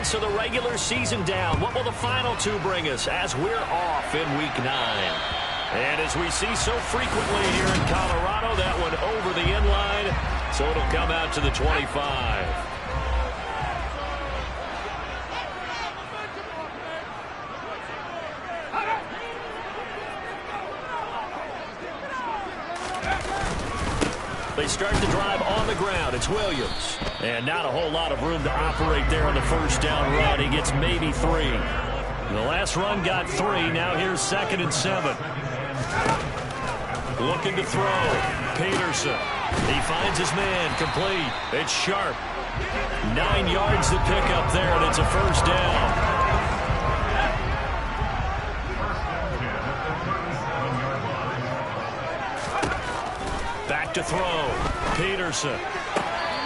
months of the regular season down. What will the final two bring us as we're off in Week 9? And as we see so frequently here in Colorado, that one over the end line, so it'll come out to the 25. They start the drive on the ground. It's Williams. And not a whole lot of room to operate there on the first down run. He gets maybe 3. The last run got 3. Now here's 2nd and 7. Looking to throw. Peterson. He finds his man. Complete. It's Sharp. 9 yards to pick up there, and it's a first down. Back to throw. Peterson.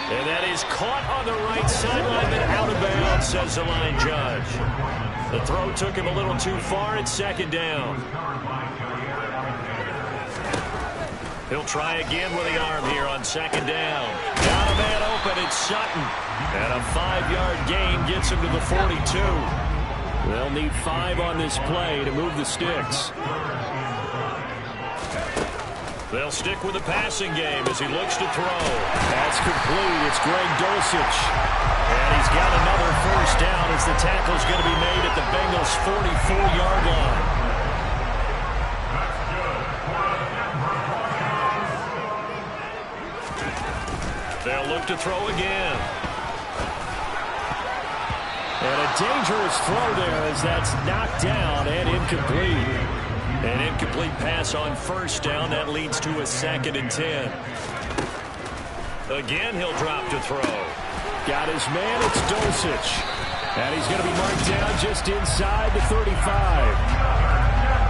And that is caught on the right sideline, but out of bounds, says the line judge. The throw took him a little too far. It's 2nd down. He'll try again with the arm here on 2nd down. Got a man open. It's Sutton. And a 5-yard gain gets him to the 42. They'll need 5 on this play to move the sticks. They'll stick with the passing game as he looks to throw. That's complete. It's Greg Dulcich. And he's got another first down as the tackle's going to be made at the Bengals' 44-yard line. They'll look to throw again. And a dangerous throw there as that's knocked down and incomplete. An incomplete pass on first down. That leads to a 2nd and 10. Again, he'll drop to throw. Got his man. It's Dulcich. And he's going to be marked down just inside the 35.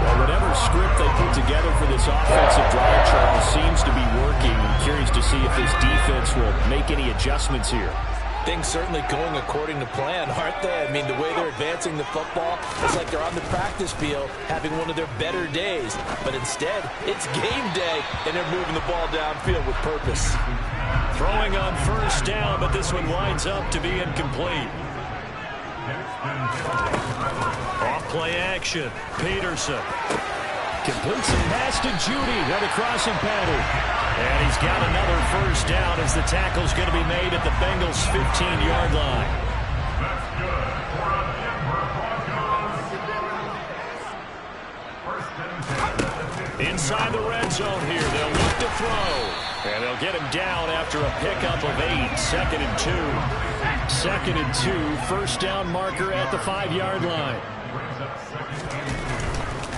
Well, whatever script they put together for this offensive drive, Charles, seems to be working. I'm curious to see if this defense will make any adjustments here. Things certainly going according to plan, aren't they? I mean, the way they're advancing the football, it's like they're on the practice field having one of their better days. But instead, it's game day, and they're moving the ball downfield with purpose. Throwing on first down, but this one winds up to be incomplete. Off play action. Peterson completes a pass to Judy. They're the crossing pattern. And he's got another first down as the tackle's going to be made at the Bengals' 15-yard line. Inside the red zone here. They'll look to throw. And they'll get him down after a pickup of 8. 2nd and 2. 2nd and 2. First down marker at the 5-yard line.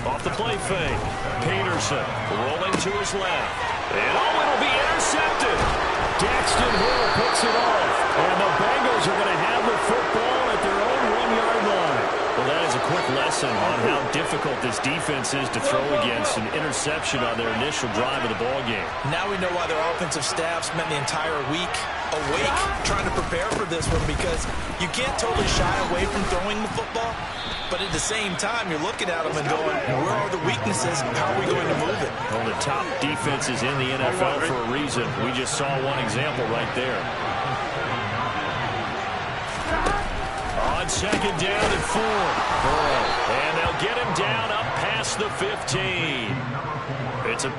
Off the play fake. Peterson rolling to his left. And it'll be intercepted. Daxton Hill picks it off. And the Bengals are going to have the football at their own 1-yard line. Well, that is a quick lesson on how difficult this defense is to throw against. An interception on their initial drive of the ballgame. Now we know why their offensive staff spent the entire week awake trying to prepare for this one, because you can't totally shy away from throwing the football. But at the same time, you're looking at them and going, where are the weaknesses? How are we going to move it? Well, the top defenses in the NFL for a reason. We just saw one example right there. On 2nd down and 4. And they'll get him down up past the 15. It's a...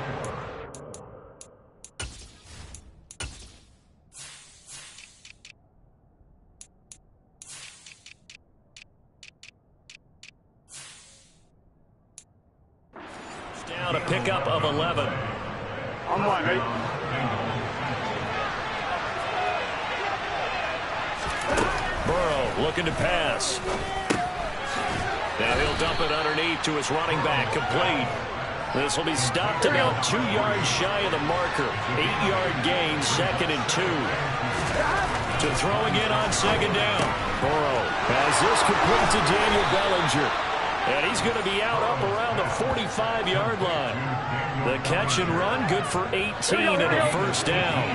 down a pickup of 11. I'm right, mate. Burrow looking to pass. Now he'll dump it underneath to his running back. Complete. This will be stopped about 2 yards shy of the marker. 8-yard gain, 2nd and 2. To throw again on 2nd down. Burrow has this complete to Daniel Bellinger. And he's going to be out up around the 45-yard line. The catch and run, good for 18 and a first down.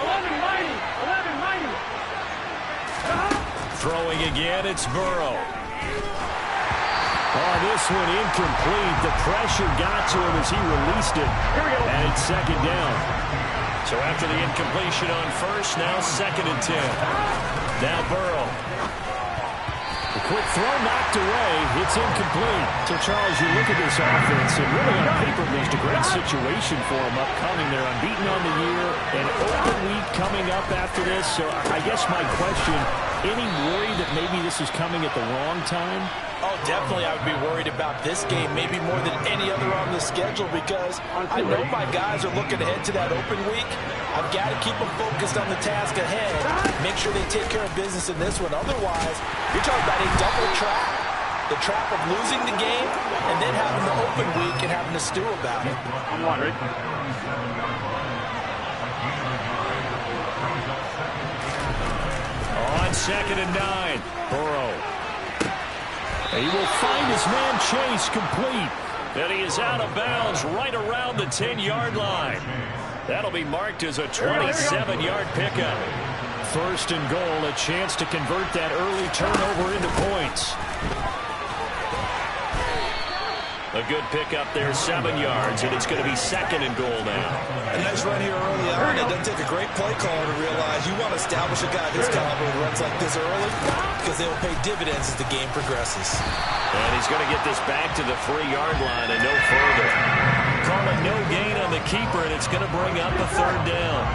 11-90. Throwing again, it's Burrow. Oh, this one incomplete. The pressure got to him as he released it. And it's 2nd down. So after the incompletion on first, now 2nd and 10. Now Burrow. The quick throw knocked away. It's incomplete. So, Charles, you look at this offense, and really on paper, there's a great situation for them upcoming. They're unbeaten on the year, an open week coming up after this. So I guess my question, any worry that maybe this is coming at the wrong time? Oh, definitely I would be worried about this game, maybe more than any other on the schedule, because I know my guys are looking ahead to that open week. I've got to keep them focused on the task ahead, make sure they take care of business in this one. Otherwise, you're talking about a double trap. The trap of losing the game and then having the open week and having to stew about it. I'm wondering. On 2nd and 9, Burrow. He will find his man Chase complete. And he is out of bounds right around the 10-yard line. That'll be marked as a 27-yard pickup. 1st and goal, a chance to convert that early turnover into points. A good pickup there, 7 yards, and it's going to be 2nd and goal now. A nice run here early on. It doesn't take a great play caller to realize you want to establish a guy this caliber with runs like this early because they will pay dividends as the game progresses. And he's going to get this back to the 3-yard line and no further. Call it no gain on the keeper, and it's going to bring up a 3rd down.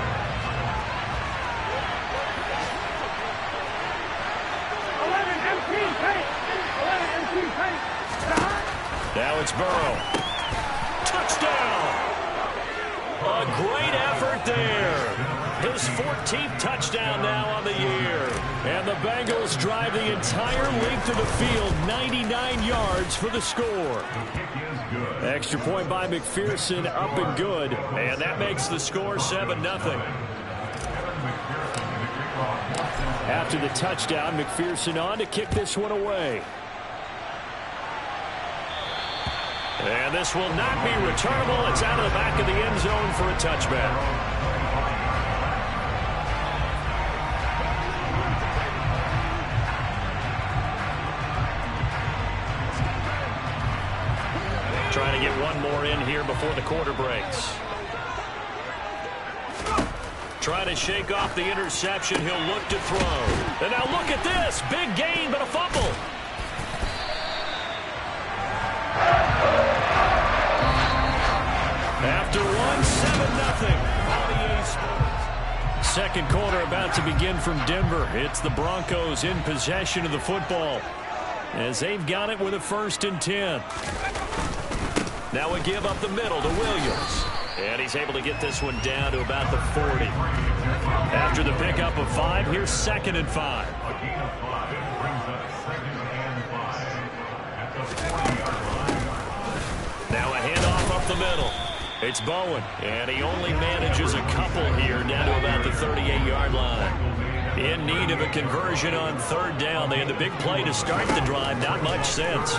Now it's Burrow. Touchdown! A great effort there. His 14th touchdown now on the year. And the Bengals drive the entire length of the field, 99 yards for the score. Extra point by McPherson, up and good. And that makes the score 7-0. After the touchdown, McPherson on to kick this one away. And this will not be returnable. It's out of the back of the end zone for a touchback. Trying to get one more in here before the quarter breaks. Trying to shake off the interception. He'll look to throw. And now look at this. Big gain, but a fumble. After one, 7-0. Second quarter about to begin from Denver. It's the Broncos in possession of the football as they've got it with a 1st and 10. Now a give up the middle to Williams. And he's able to get this one down to about the 40. After the pickup of 5, here's 2nd and 5. Now a handoff up the middle. It's Bowen, and he only manages a couple here down to about the 38-yard line. In need of a conversion on 3rd down. They had the big play to start the drive. Not much sense.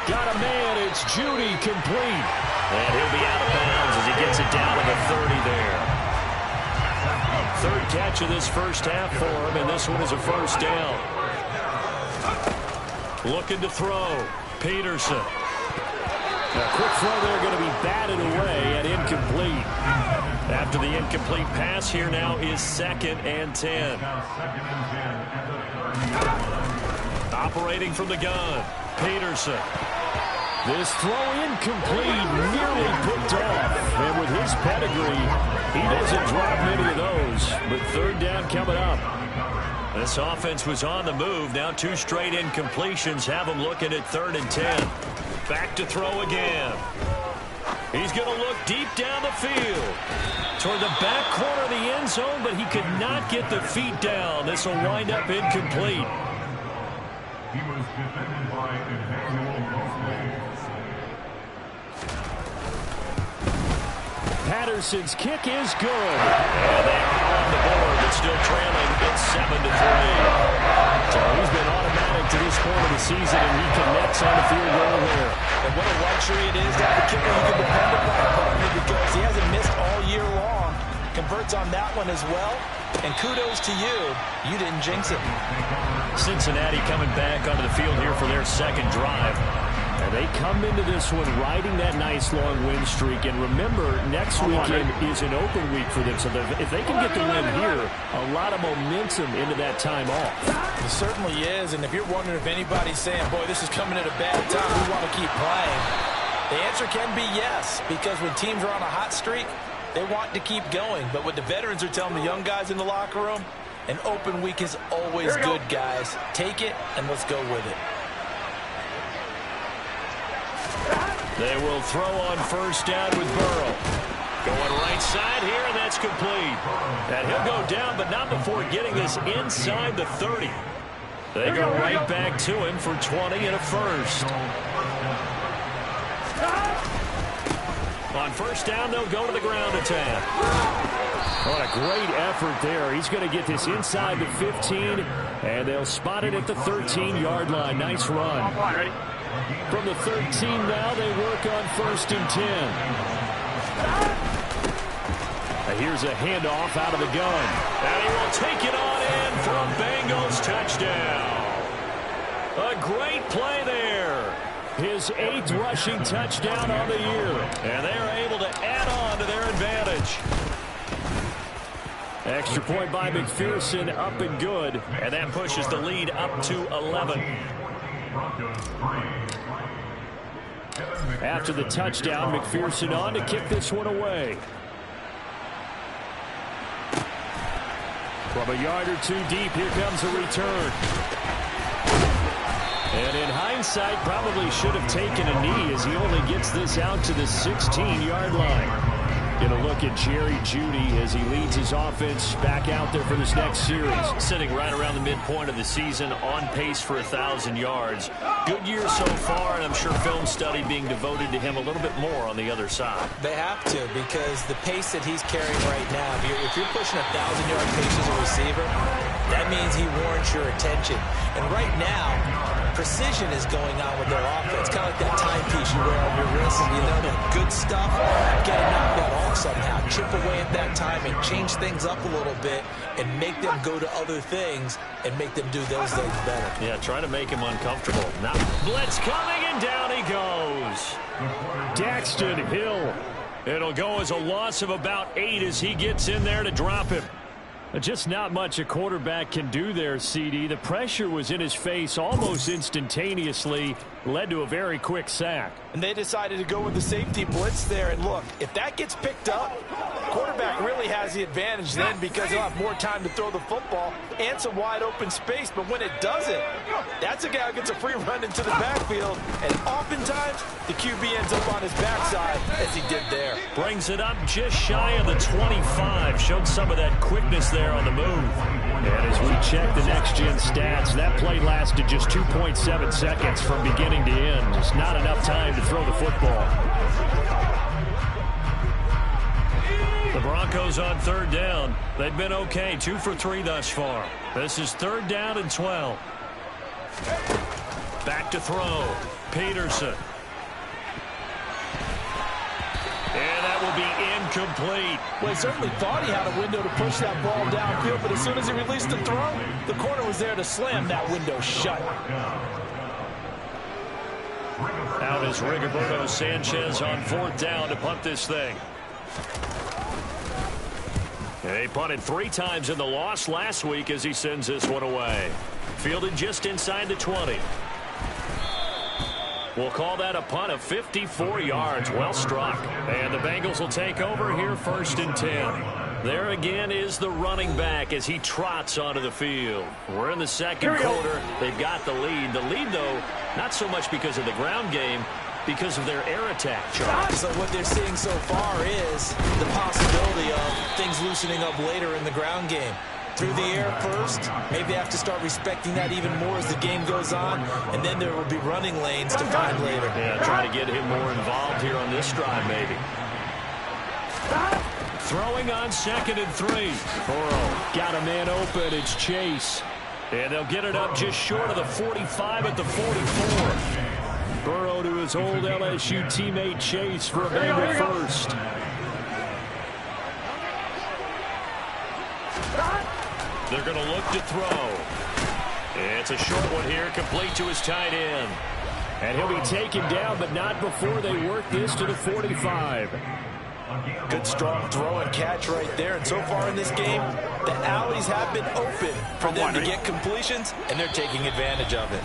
Got a man. It's Judy complete. And he'll be out of bounds as he gets it down to the 30 there. 3rd catch of this first half for him, and this one is a 1st down. Looking to throw. Peterson. A quick throw there going to be batted away and incomplete. After the incomplete pass, here now is 2nd and 10. Operating from the gun, Peterson. This throw incomplete, nearly picked off. And with his pedigree, he doesn't drop many of those. But 3rd down coming up. This offense was on the move. Now 2 straight incompletions have them looking at 3rd and 10. Back to throw again. He's going to look deep down the field toward the back corner of the end zone, but he could not get the feet down. This will wind up incomplete. He was defended by Patterson's kick is good. And they are on the board, but still trailing. It's 7-3. So he's been automatic to this point of the season, and he connects on the field goal there. And what a luxury it is to have a kicker who can depend upon, partner, because he hasn't missed all year long. Converts on that one as well. And kudos to you. You didn't jinx it. Cincinnati coming back onto the field here for their 2nd drive. And they come into this one riding that nice long win streak. And remember, next weekend is an open week for them. So if they can get the win here, a lot of momentum into that time off. It certainly is. And if you're wondering if anybody's saying, boy, this is coming at a bad time, we want to keep playing, the answer can be yes. Because when teams are on a hot streak, they want to keep going. But what the veterans are telling the young guys in the locker room, an open week is always good, guys. Take it, and let's go with it. They will throw on first down with Burrow. Going right side here, and that's complete. And he'll go down, but not before getting this inside the 30. They go right back to him for 20 and a first. On first down, they'll go to the ground attack. What a great effort there. He's going to get this inside the 15, and they'll spot it at the 13-yard line. Nice run. From the 13 now, they work on first and 10. And here's a handoff out of the gun. And he will take it on in for a Bengals touchdown. A great play there. His 8th rushing touchdown on the year. And they are able to add on to their advantage. Extra point by McPherson, up and good. And that pushes the lead up to 11. After the touchdown, McPherson on to kick this one away. From a yard or two deep, here comes a return. And in hindsight, probably should have taken a knee as he only gets this out to the 16-yard line. Get a look at Jerry Jeudy as he leads his offense back out there for this next series. Sitting right around the midpoint of the season, on pace for 1,000 yards. Good year so far, and I'm sure film study being devoted to him a little bit more on the other side. They have to, because the pace that he's carrying right now, if you're pushing 1,000-yard pace as a receiver, that means he warrants your attention. And right now, precision is going on with their offense. Kind of like that timepiece you wear on your wrist. And you know that good stuff, get to knock that off somehow. Chip away at that timing, change things up a little bit, and make them go to other things and make them do those things better. Yeah, try to make him uncomfortable. Now, blitz coming, and down he goes. Daxton Hill. It'll go as a loss of about 8 as he gets in there to drop him. Just not much a quarterback can do there, CD. The pressure was in his face almost instantaneously, led to a very quick sack. And they decided to go with the safety blitz there. And look, if that gets picked up, quarterback really has the advantage then because he'll have more time to throw the football and some wide open space. But when it doesn't, that's a guy who gets a free run into the backfield. And oftentimes, the QB ends up on his backside as he did there. Brings it up just shy of the 25. Showed some of that quickness there on the move. And as we check the next-gen stats, that play lasted just 2.7 seconds from beginning to end. Just not enough time to throw the football. The Broncos on third down. They've been okay, 2 for 3 thus far. This is 3rd down and 12. Back to throw. Peterson. And that will be incomplete. Well, he certainly thought he had a window to push that ball downfield, but as soon as he released the throw, the corner was there to slam that window shut. Out is Rigoberto Sanchez on 4th down to punt this thing. They punted 3 times in the loss last week as he sends this one away. Fielded just inside the 20. We'll call that a punt of 54 yards. Well struck. And the Bengals will take over here 1st and 10. There again is the running back as he trots onto the field. We're in the 2nd quarter. They've got the lead. The lead, though, not so much because of the ground game, because of their air attack, Charles. So what they're seeing so far is the possibility of things loosening up later in the ground game. Through the air first, maybe they have to start respecting that even more as the game goes on, and then there will be running lanes to find later. Yeah, try to get him more involved here on this drive, maybe. Throwing on 2nd and 3. Burrow got a man open. It's Chase. And they'll get it up just short of the 45 at the 44. Burrow to his old LSU teammate Chase for a Bengal first. They're going to look to throw. It's a short one here, complete to his tight end. And he'll be taken down, but not before they work this to the 45. Good strong throw and catch right there. And so far in this game, the alleys have been open for them to get completions, and they're taking advantage of it.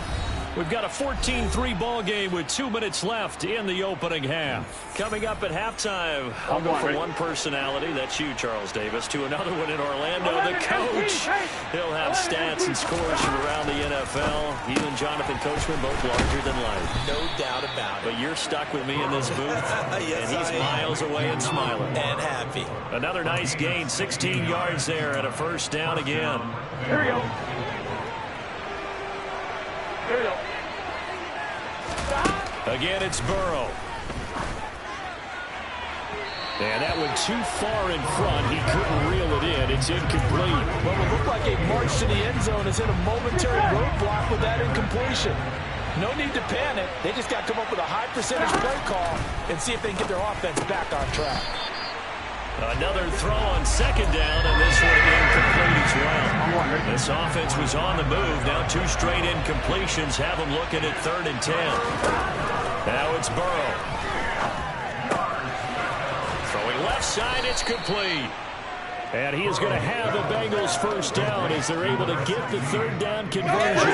We've got a 14-3 ball game with 2 minutes left in the opening half. Coming up at halftime, I'll go from one personality, that's you, Charles Davis, to another one in Orlando, the coach. He'll have stats and scores from around the NFL. He and Jonathan Coachman both larger than life. No doubt about it. But you're stuck with me in this booth, yes, and he's miles away and smiling. And happy. Another nice gain, 16 yards there, and a first down again. Here we go. Here we go. Again, it's Burrow. And that went too far in front. He couldn't reel it in. It's incomplete. Well, it looked like a march to the end zone has hit a momentary roadblock with that incompletion. No need to panic. They just got to come up with a high percentage play call and see if they can get their offense back on track. Another throw on second down, and this one incomplete as well. This offense was on the move. Now 2 straight incompletions have them looking at 3rd and 10. Now it's Burrow. Throwing left side, it's complete. And he is going to have the Bengals first down as they're able to get the 3rd down conversion.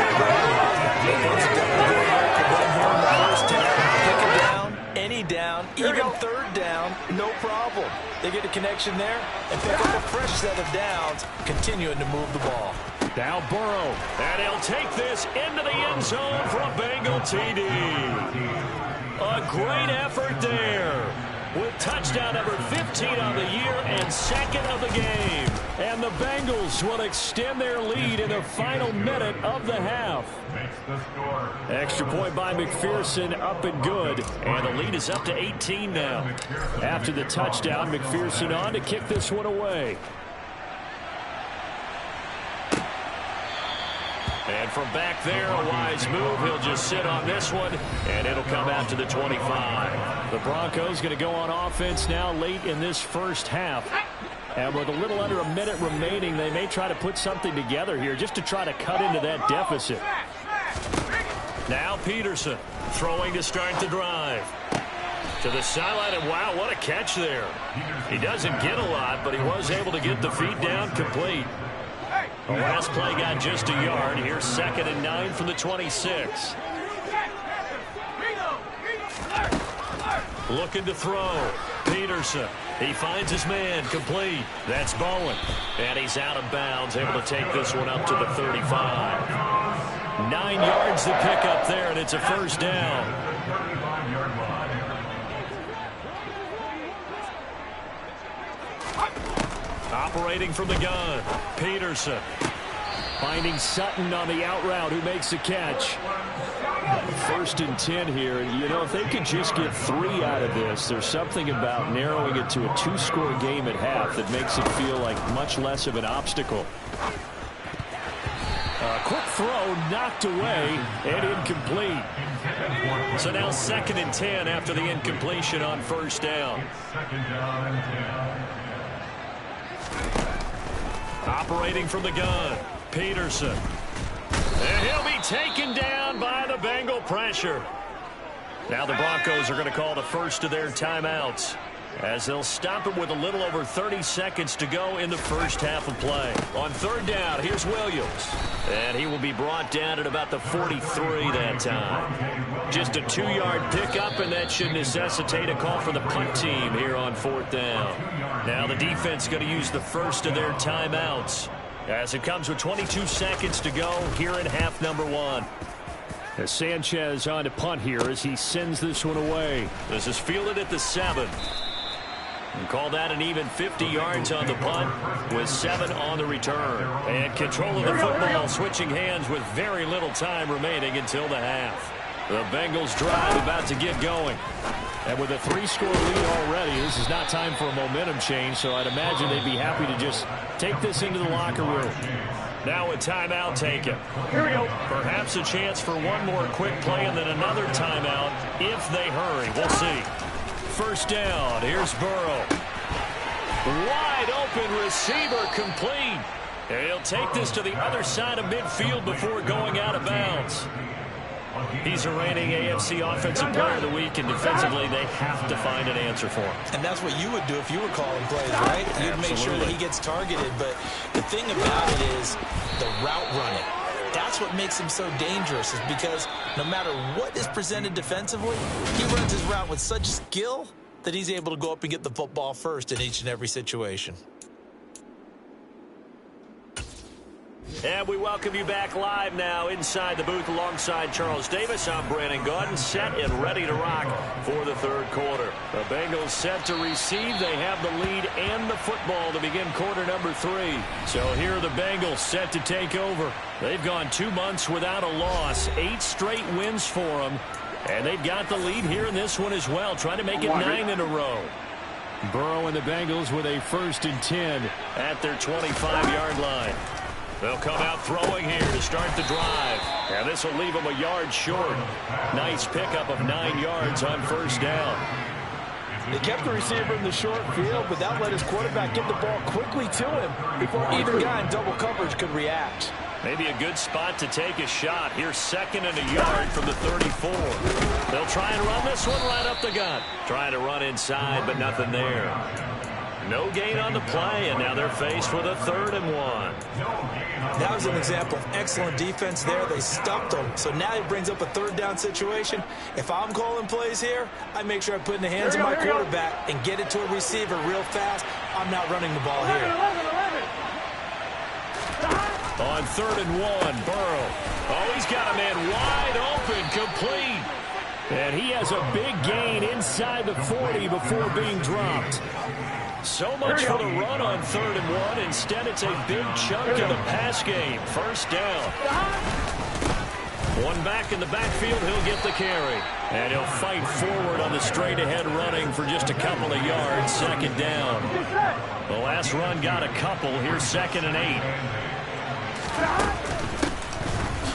Any down, even 3rd down, no problem. They get a connection there and pick up a fresh set of downs, continuing to move the ball. Now Burrow, and he'll take this into the end zone for a Bengal TD. A great effort there, with touchdown number 15 on the year and 2nd of the game. And the Bengals will extend their lead in the final minute of the half. Extra point by McPherson, up and good. And the lead is up to 18 now. After the touchdown, McPherson on to kick this one away. And from back there, a wise move. He'll just sit on this one, and it'll come out to the 25. The Broncos going to go on offense now late in this first half. And with a little under a minute remaining, they may try to put something together here just to try to cut into that deficit. Now Peterson throwing to start the drive. To the sideline, and wow, what a catch there. He doesn't get a lot, but he was able to get the feet down complete. The last play got just a yard. Here's 2nd and 9 from the 26. Looking to throw. Peterson. He finds his man complete. That's Bowen. And he's out of bounds, able to take this one up to the 35. 9 yards to pick up there, and it's a first down. Operating from the gun, Peterson. Finding Sutton on the out route, who makes the catch. 1st and 10 here. You know, if they could just get 3 out of this, there's something about narrowing it to a 2-score game at half that makes it feel like much less of an obstacle. Quick throw knocked away and incomplete. So now 2nd and 10 after the incompletion on first down. Operating from the gun, Peterson. And he'll be taken down by the Bengal pressure. Now the Broncos are going to call the first of their timeouts, as they'll stop it with a little over 30 seconds to go in the first half of play. On 3rd down, here's Williams. And he will be brought down at about the 43 that time. Just a 2-yard pickup, and that should necessitate a call for the punt team here on 4th down. Now the defense going to use the first of their timeouts, as it comes with 22 seconds to go here in half number 1. As Sanchez on to punt here as he sends this one away. This is fielded at the 7. And call that an even 50 yards on the punt with 7 on the return. And control of the football switching hands with very little time remaining until the half. The Bengals drive about to get going. And with a 3-score lead already, this is not time for a momentum change, so I'd imagine they'd be happy to just take this into the locker room. Now a timeout taken. Here we go. Perhaps a chance for one more quick play and then another timeout if they hurry. We'll see. First down. Here's Burrow. Wide open receiver complete. And he'll take this to the other side of midfield before going out of bounds. He's a reigning AFC Offensive Player of the Week, and defensively, they have to find an answer for him. And that's what you would do if you were calling plays, right? You'd make sure that he gets targeted. But the thing about it is the route running. That's what makes him so dangerous, is because no matter what is presented defensively, he runs his route with such skill that he's able to go up and get the football first in each and every situation. And we welcome you back live now inside the booth alongside Charles Davis. I'm Brandon Gaudin, set and ready to rock for the third quarter. The Bengals set to receive. They have the lead and the football to begin quarter number 3. So here are the Bengals set to take over. They've gone 2 months without a loss, 8 straight wins for them. And they've got the lead here in this one as well, trying to make it 9 in a row. Burrow and the Bengals with a 1st and 10 at their 25-yard line. They'll come out throwing here to start the drive. And this will leave them a yard short. Nice pickup of 9 yards on first down. They kept the receiver in the short field, but that let his quarterback get the ball quickly to him before either guy in double coverage could react. Maybe a good spot to take a shot. Here's 2nd and a yard from the 34. They'll try and run this one right up the gut. Trying to run inside, but nothing there. No gain on the play, and now they're faced with a 3rd and 1. That was an example of excellent defense there. They stuffed them. So now he brings up a 3rd down situation. If I'm calling plays here, I make sure I put it in the hands of my quarterback and get it to a receiver real fast. I'm not running the ball here. On 3rd and 1, Burrow. Oh, he's got a man wide open, complete. And he has a big gain inside the 40 before being dropped. So much for the run on 3rd and 1. Instead, it's a big chunk of the pass game. First down. One back in the backfield, he'll get the carry. And he'll fight forward on the straight-ahead running for just a couple of yards. 2nd down. The last run got a couple. Here's 2nd and 8.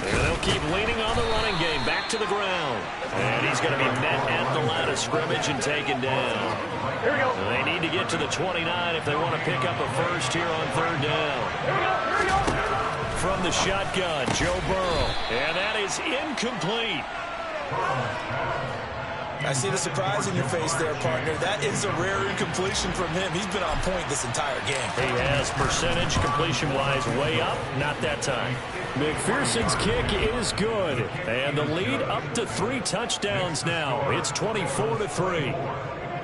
And they'll keep leaning on the running game. Back to the ground. And he's going to be met at the line of scrimmage and taken down. Here we go. They need to get to the 29 if they want to pick up a first here on 3rd down. Here we go. From the shotgun, Joe Burrow. And that is incomplete. I see the surprise in your face there, partner. That is a rare incompletion from him. He's been on point this entire game. He has percentage completion-wise way up. Not that time. McPherson's kick is good. And the lead up to 3 touchdowns now. It's 24-3.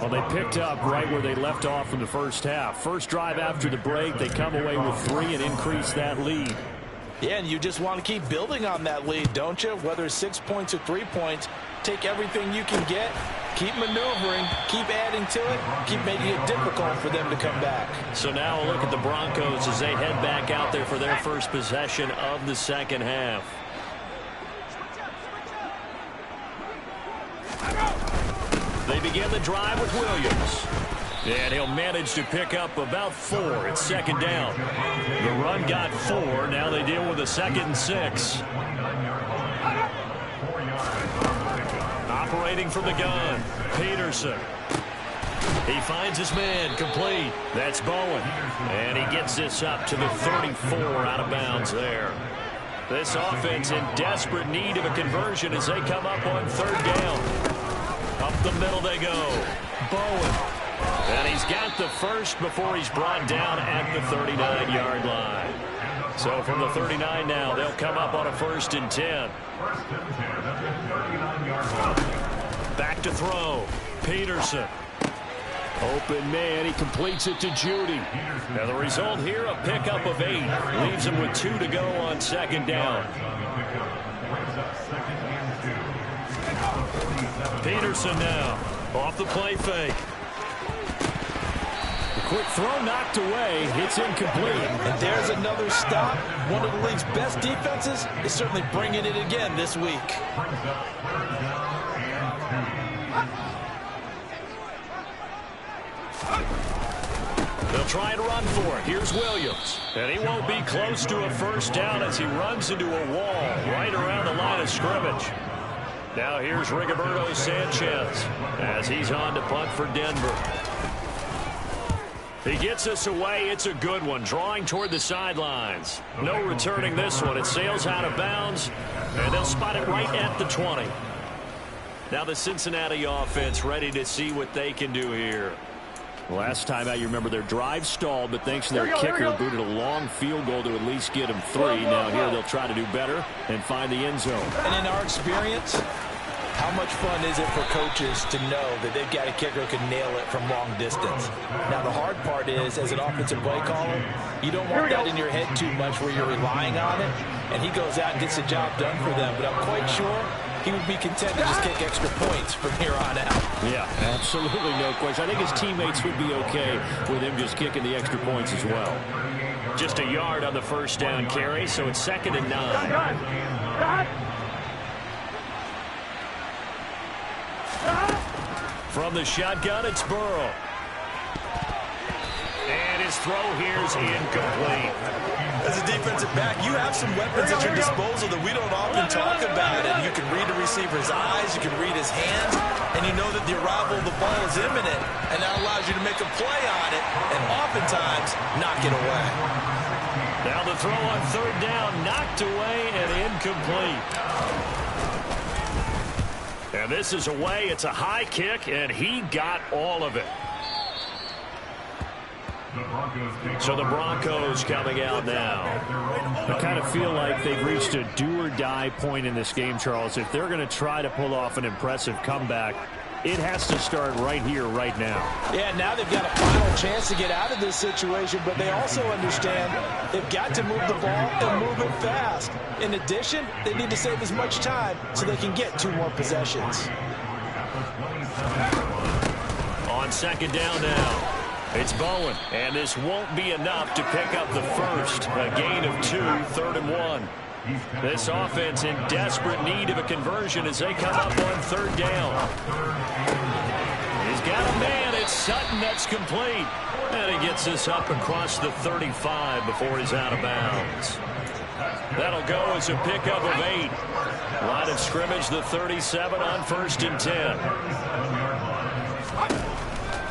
Well, they picked up right where they left off in the first half. First drive after the break, they come away with 3 and increase that lead. Yeah, and you just want to keep building on that lead, don't you? Whether it's 6 points or 3 points, take everything you can get, keep maneuvering, keep adding to it, keep making it difficult for them to come back. So now a look at the Broncos as they head back out there for their first possession of the second half. They begin the drive with Williams. And he'll manage to pick up about 4. It's 2nd down. The run got 4. Now they deal with a 2nd and 6. Operating from the gun, Peterson. He finds his man, complete. That's Bowen. And he gets this up to the 34, out of bounds there. This offense in desperate need of a conversion as they come up on 3rd down. Up the middle they go. Bowen. And he's got the first before he's brought down at the 39-yard line. So from the 39 now, they'll come up on a 1st and 10. Back to throw. Peterson. Open man. He completes it to Judy. Now the result here, a pickup of 8. Leaves him with 2 to go on 2nd down. Peterson now. Off the play fake. Quick throw knocked away. It's incomplete. And there's another stop. One of the league's best defenses is certainly bringing it again this week. They'll try and run for it. Here's Williams. And he won't be close to a first down as he runs into a wall right around the line of scrimmage. Now here's Rigoberto Sanchez as he's on to punt for Denver. He gets us away. It's a good one. Drawing toward the sidelines. No returning this one. It sails out of bounds, and they'll spot it right at the 20. Now the Cincinnati offense ready to see what they can do here. Last time out, you remember their drive stalled, but thanks to their kicker, booted a long field goal to at least get them 3. Now here they'll try to do better and find the end zone. And in our experience, how much fun is it for coaches to know that they've got a kicker who can nail it from long distance? Now, the hard part is, as an offensive play caller, you don't want that in your head too much where you're relying on it, and he goes out and gets the job done for them. But I'm quite sure he would be content to just kick extra points from here on out. Yeah, absolutely no question. I think his teammates would be okay with him just kicking the extra points as well. Just a yard on the first down carry, so it's 2nd and 9. From the shotgun, it's Burrow. And his throw here is incomplete. As a defensive back, you have some weapons at your disposal that we don't often talk about. And you can read the receiver's eyes, you can read his hands, and you know that the arrival of the ball is imminent. And that allows you to make a play on it and oftentimes knock it away. Now the throw on 3rd down, knocked away and incomplete. And this is away. It's a high kick, and he got all of it. So the Broncos coming out now. I kind of feel like they've reached a do-or-die point in this game, Charles. If they're going to try to pull off an impressive comeback, it has to start right here, right now. Yeah, now they've got a final chance to get out of this situation, but they also understand they've got to move the ball and move it fast. In addition, they need to save as much time so they can get 2 more possessions. On 2nd down now. It's Bowen, and this won't be enough to pick up the first. A gain of 2, 3rd and 1. This offense in desperate need of a conversion as they come up on 3rd down. He's got a man. It's Sutton. That's complete. And he gets this up across the 35 before he's out of bounds. That'll go as a pickup of 8. Line of scrimmage, the 37 on 1st and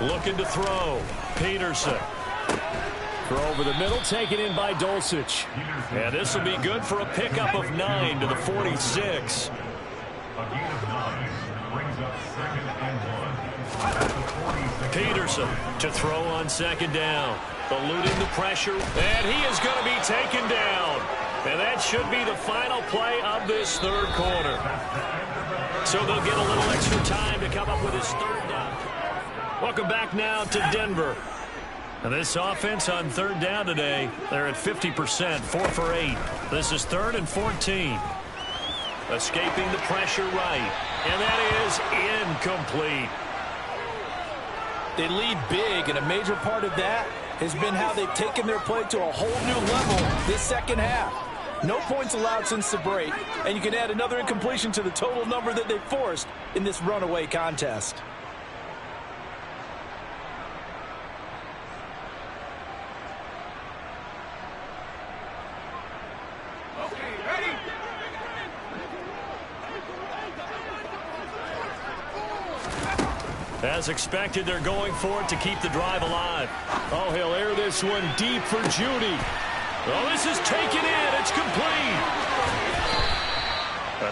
10. Looking to throw. Peterson. Throw over the middle, taken in by Dulcich. And this will be good for a pickup of 9 to the 46. Peterson to throw on 2nd down. Eluding the pressure, and he is going to be taken down. And that should be the final play of this 3rd quarter. So they'll get a little extra time to come up with his 3rd down. Welcome back now to Denver. And this offense on 3rd down today, they're at 50%, 4 for 8. This is 3rd and 14. Escaping the pressure right. And that is incomplete. They lead big, and a major part of that has been how they've taken their play to a whole new level this 2nd half. No points allowed since the break, and you can add another incompletion to the total number that they forced in this runaway contest. As expected, they're going for it to keep the drive alive. Oh, he'll air this one deep for Judy. Oh, this is taken in. It's complete.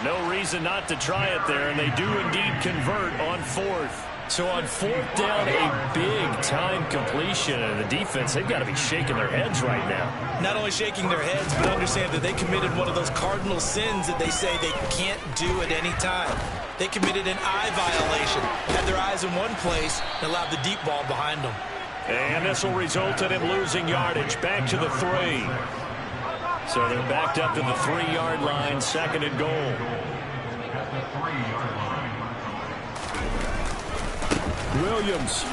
No reason not to try it there, and they do indeed convert on 4th. So on 4th down, a big-time completion, and the defense, they've got to be shaking their heads right now. Not only shaking their heads, but understand that they committed one of those cardinal sins that they say they can't do at any time. They committed an eye violation, had their eyes in one place, and allowed the deep ball behind them. And this will result in him losing yardage back to the 3. So they're backed up to the 3-yard line, 2nd and goal. Williams.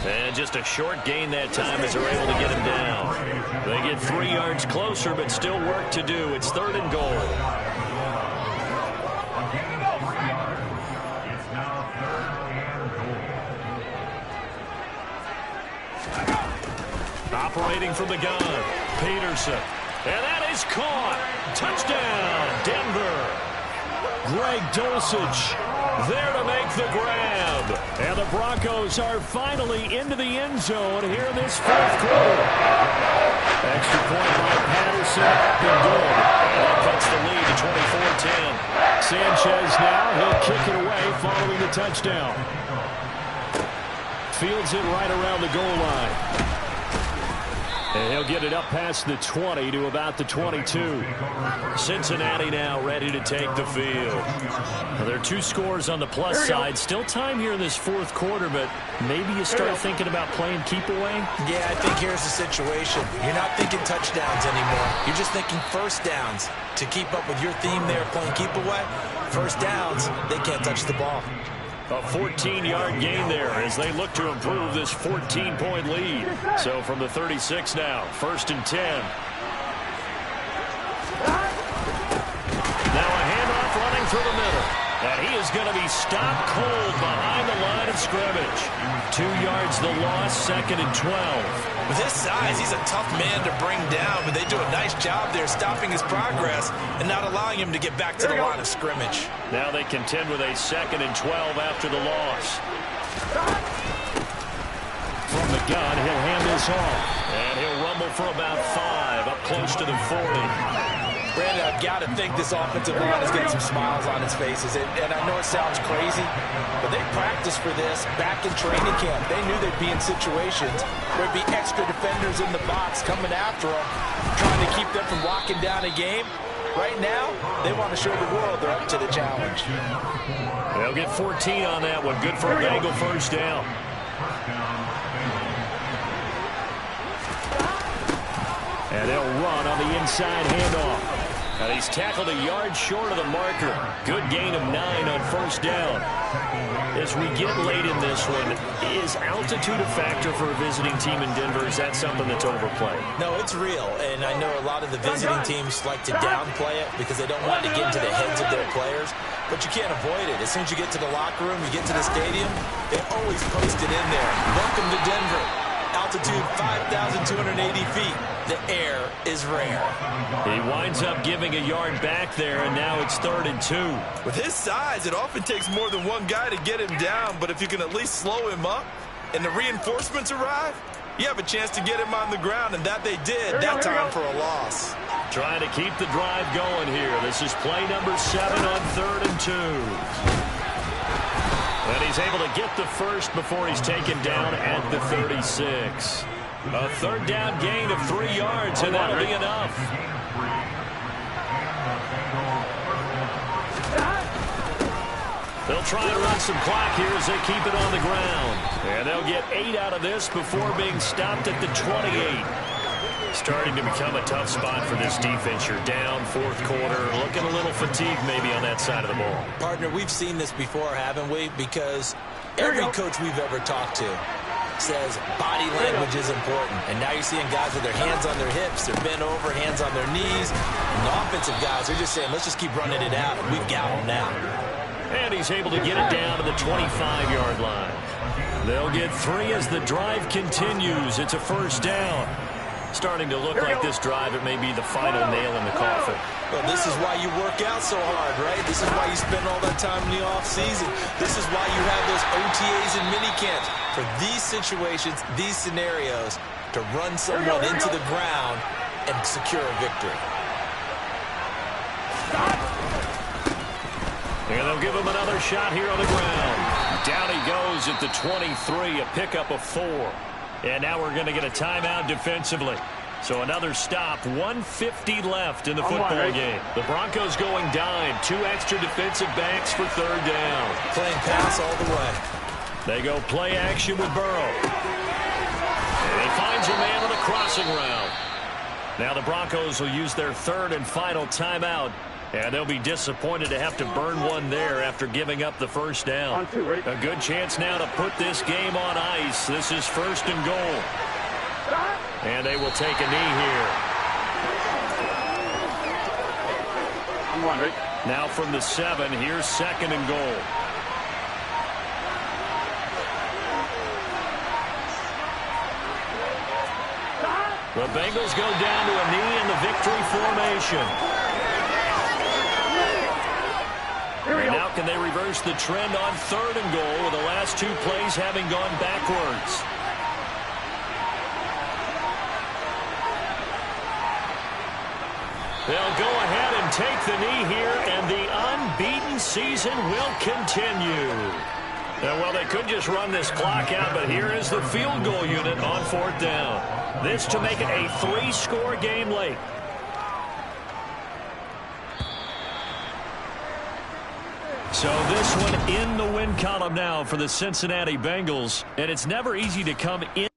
And just a short gain that time as they're able to get him down. They get 3 yards closer, but still work to do. It's 3rd and goal. Operating from the gun, Peterson. And that is caught. Touchdown, Denver. Greg Dulcich There to make the grab. And the Broncos are finally into the end zone here in this fourth quarter. Extra point by Patterson. Been good. That cuts the lead to 24-10. Sanchez now. He'll kick it away following the touchdown. Fields it right around the goal line. And he'll get it up past the 20 to about the 22. Cincinnati now ready to take the field. Well, there are 2 scores on the plus side. Still time here in this fourth quarter, but maybe you start thinking about playing keep away? Yeah, I think here's the situation. You're not thinking touchdowns anymore. You're just thinking first downs. To keep up with your theme there, playing keep away, first downs, they can't touch the ball. A 14-yard gain there as they look to improve this 14-point lead. So from the 36 now, 1st and 10. Now a handoff running through the middle. And he is going to be stopped cold behind the line of scrimmage. 2 yards the loss, 2nd and 12. With his size, he's a tough man to bring down, but they do a nice job there stopping his progress and not allowing him to get back to the line of scrimmage. Now they contend with a 2nd and 12 after the loss. From the gun, he'll hand this off. And he'll rumble for about 5, up close to the 40. Brandon, I've got to think this offensive line is getting some smiles on its faces. And I know it sounds crazy, but they practiced for this back in training camp. They knew they'd be in situations where there'd be extra defenders in the box coming after them, trying to keep them from locking down a game. Right now, they want to show the world they're up to the challenge. They'll get 14 on that one. Good for a Bengal first down. And they'll run on the inside handoff. And he's tackled a yard short of the marker. Good gain of 9 on first down. As we get late in this one, is altitude a factor for a visiting team in Denver? Is that something that's overplayed? No, it's real. And I know a lot of the visiting teams like to downplay it because they don't want to get into the heads of their players. But you can't avoid it. As soon as you get to the locker room, you get to the stadium, they always post it in there. Welcome to Denver. Altitude 5,280 feet. The air is rare. He winds up giving a yard back there, and now it's 3rd and 2. With his size, it often takes more than one guy to get him down, but if you can at least slow him up and the reinforcements arrive, you have a chance to get him on the ground, and that they did that time for a loss. Trying to keep the drive going here. This is play number 7 on 3rd and 2. And he's able to get the first before he's taken down at the 36. A 3rd down gain of 3 yards, and that'll be enough. They'll try and run some clock here as they keep it on the ground. And they'll get 8 out of this before being stopped at the 28. Starting to become a tough spot for this defense. You're down 4th quarter, looking a little fatigued maybe on that side of the ball. Partner, we've seen this before, haven't we? Because every coach we've ever talked to says body language is important. And now you're seeing guys with their hands on their hips, they're bent over, hands on their knees. And the offensive guys are just saying, let's just keep running it out, and we've got them now. And he's able to get it down to the 25-yard line. They'll get 3 as the drive continues. It's a 1st down. Starting to look like this drive, it may be the final nail in the coffin. Well, this is why you work out so hard, right? This is why you spend all that time in the offseason. This is why you have those OTAs and minicamps. For these situations, these scenarios, to run someone into the ground and secure a victory. And they'll give him another shot here on the ground. Down he goes at the 23, a pickup of 4. And now we're going to get a timeout defensively. So another stop, 1:50 left in the football game. The Broncos going dime, 2 extra defensive backs for 3rd down. Playing pass all the way. They go play action with Burrow. And he finds a man on the crossing route. Now the Broncos will use their 3rd and final timeout. And they'll be disappointed to have to burn one there after giving up the 1st down. A good chance now to put this game on ice. This is 1st and goal. And they will take a knee here. Now from the 7, here's 2nd and goal. The Bengals go down to a knee in the victory formation. And now can they reverse the trend on 3rd and goal with the last 2 plays having gone backwards? They'll go ahead and take the knee here, and the unbeaten season will continue. Well, they could just run this clock out, but here is the field goal unit on 4th down. This to make it a 3-score game late. So this one in the win column now for the Cincinnati Bengals, and it's never easy to come in.